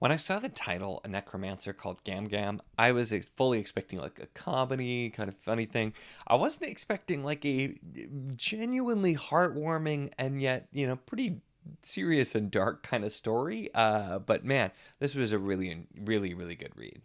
When I saw the title, A Necromancer called Gam Gam, I was fully expecting like a comedy, kind of funny thing. I wasn't expecting like a genuinely heartwarming and yet, pretty serious and dark kind of story. But man, this was a really, really, really good read.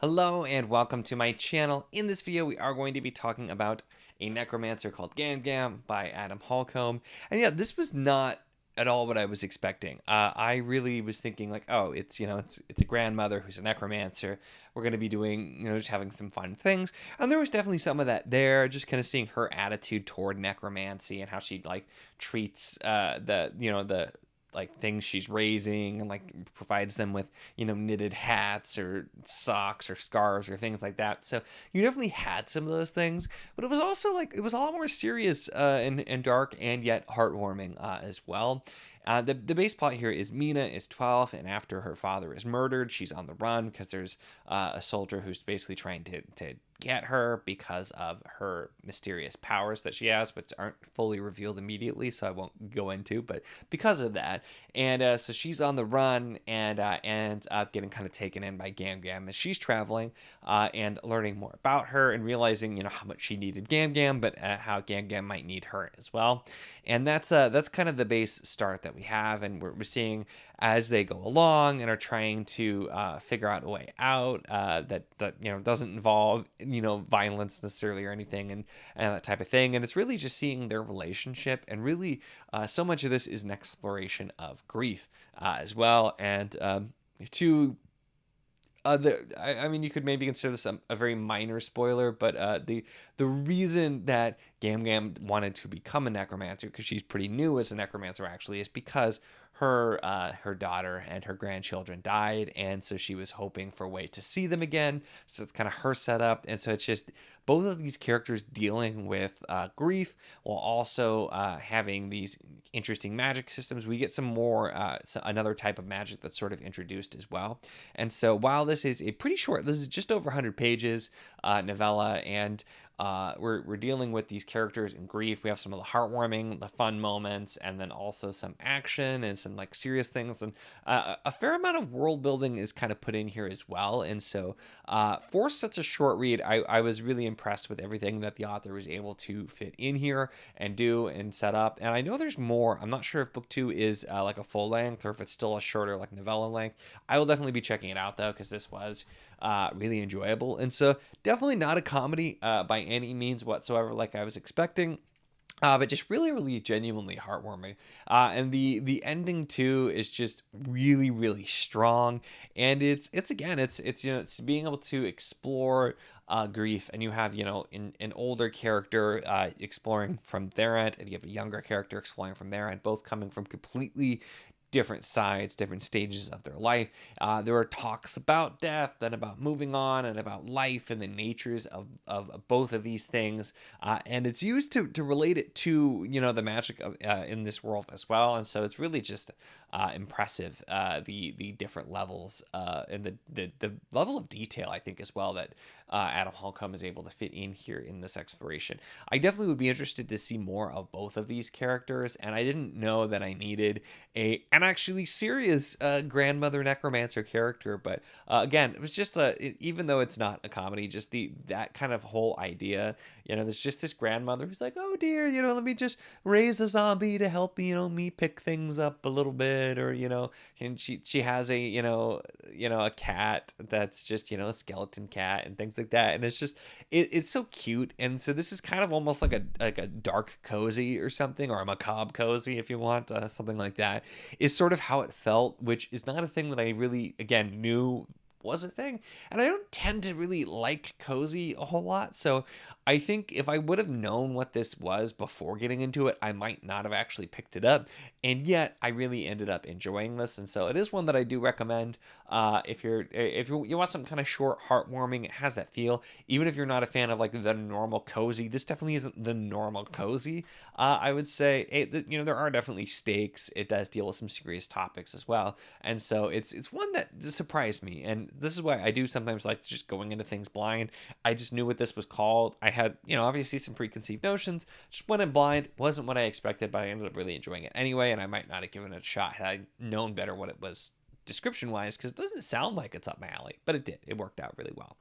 Hello and welcome to my channel. In this video, we are going to be talking about A Necromancer called Gam Gam by Adam Holcombe. And yeah, this was not at all what I was expecting. I really was thinking like, oh, it's a grandmother who's a necromancer. We're going to be doing, just having some fun things. And there was definitely some of that there, just kind of seeing her attitude toward necromancy and how she like treats the like things she's raising and like provides them with knitted hats or socks or scarves or things like that. So you definitely had some of those things, but it was also like it was a lot more serious and dark and yet heartwarming as well. The base plot here is Mina is 12, and after her father is murdered, she's on the run because there's a soldier who's basically trying to get her because of her mysterious powers that she has, which aren't fully revealed immediately, so I won't go into, but because of that. And so she's on the run and ends up getting kind of taken in by Gam Gam as she's traveling and learning more about her and realizing, how much she needed Gam Gam, but how Gam Gam might need her as well. And that's kind of the base start that we have, and we're seeing as they go along and are trying to figure out a way out that doesn't involve violence necessarily or anything and that type of thing. And it's really just seeing their relationship, and really so much of this is an exploration of grief as well. And I mean, you could maybe consider this a very minor spoiler, but the reason that Gam Gam wanted to become a necromancer, because she's pretty new as a necromancer actually, is because her daughter and her grandchildren died, and so she was hoping for a way to see them again. So it's kind of her setup, and so it's just both of these characters dealing with grief while also having these interesting magic systems. We get some more another type of magic that's sort of introduced as well. And so while this is a pretty short, this is just over 100 pages novella, and we're dealing with these characters in grief. We have some of the heartwarming, the fun moments, and then also some action and some like serious things, and a fair amount of world building is kind of put in here as well. And so for such a short read, I was really impressed with everything that the author was able to fit in here and do and set up. And I know there's more. I'm not sure if book 2 is like a full length or if it's still a shorter like novella length. I will definitely be checking it out though, because this was really enjoyable. And so definitely not a comedy by any means whatsoever like I was expecting. But just really, really genuinely heartwarming. And the ending too is just really, really strong. And it's being able to explore grief, and you have an older character exploring from their end, and you have a younger character exploring from their end, both coming from completely different sides, different stages of their life. There are talks about death and about moving on and about life and the natures of both of these things. And it's used to relate it to, the magic of in this world as well. And so it's really just impressive, the different levels and the level of detail, I think, as well, that Adam Holcombe is able to fit in here in this exploration. I definitely would be interested to see more of both of these characters, and I didn't know that I needed an actually serious grandmother necromancer character. But again, it was just even though it's not a comedy, just that kind of whole idea. There's just this grandmother who's like, oh dear, let me just raise a zombie to help me pick things up a little bit, or and she has a cat that's just a skeleton cat and things like that, and it's just it's so cute. And so this is kind of almost like a dark cozy or something, or a macabre cozy if you want, something like that is sort of how it felt, which is not a thing that I really again knew was a thing. And I don't tend to really like cozy a whole lot, so I think if I would have known what this was before getting into it, I might not have actually picked it up. And yet I really ended up enjoying this, and so it is one that I do recommend. If you want something kind of short, heartwarming, it has that feel. Even if you're not a fan of like the normal cozy, this definitely isn't the normal cozy. I would say there are definitely stakes. It does deal with some serious topics as well, and so it's one that surprised me. And this is why I do sometimes like just going into things blind. I just knew what this was called. I had obviously some preconceived notions. Just went in blind. Wasn't what I expected, but I ended up really enjoying it anyway. And I might not have given it a shot had I known better what it was description wise, because it doesn't sound like it's up my alley, but it did. It worked out really well.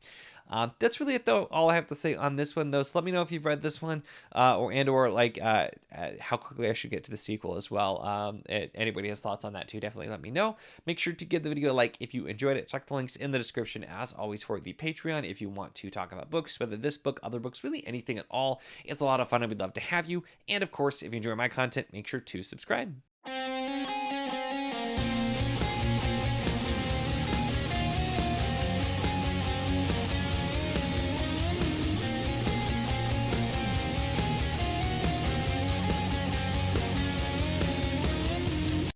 That's really it, though. All I have to say on this one, though. So let me know if you've read this one, or like how quickly I should get to the sequel as well. Anybody has thoughts on that too? Definitely let me know. Make sure to give the video a like if you enjoyed it. Check the links in the description as always for the Patreon if you want to talk about books, whether this book, other books, really anything at all. It's a lot of fun. And we'd love to have you. And of course, if you enjoy my content, make sure to subscribe.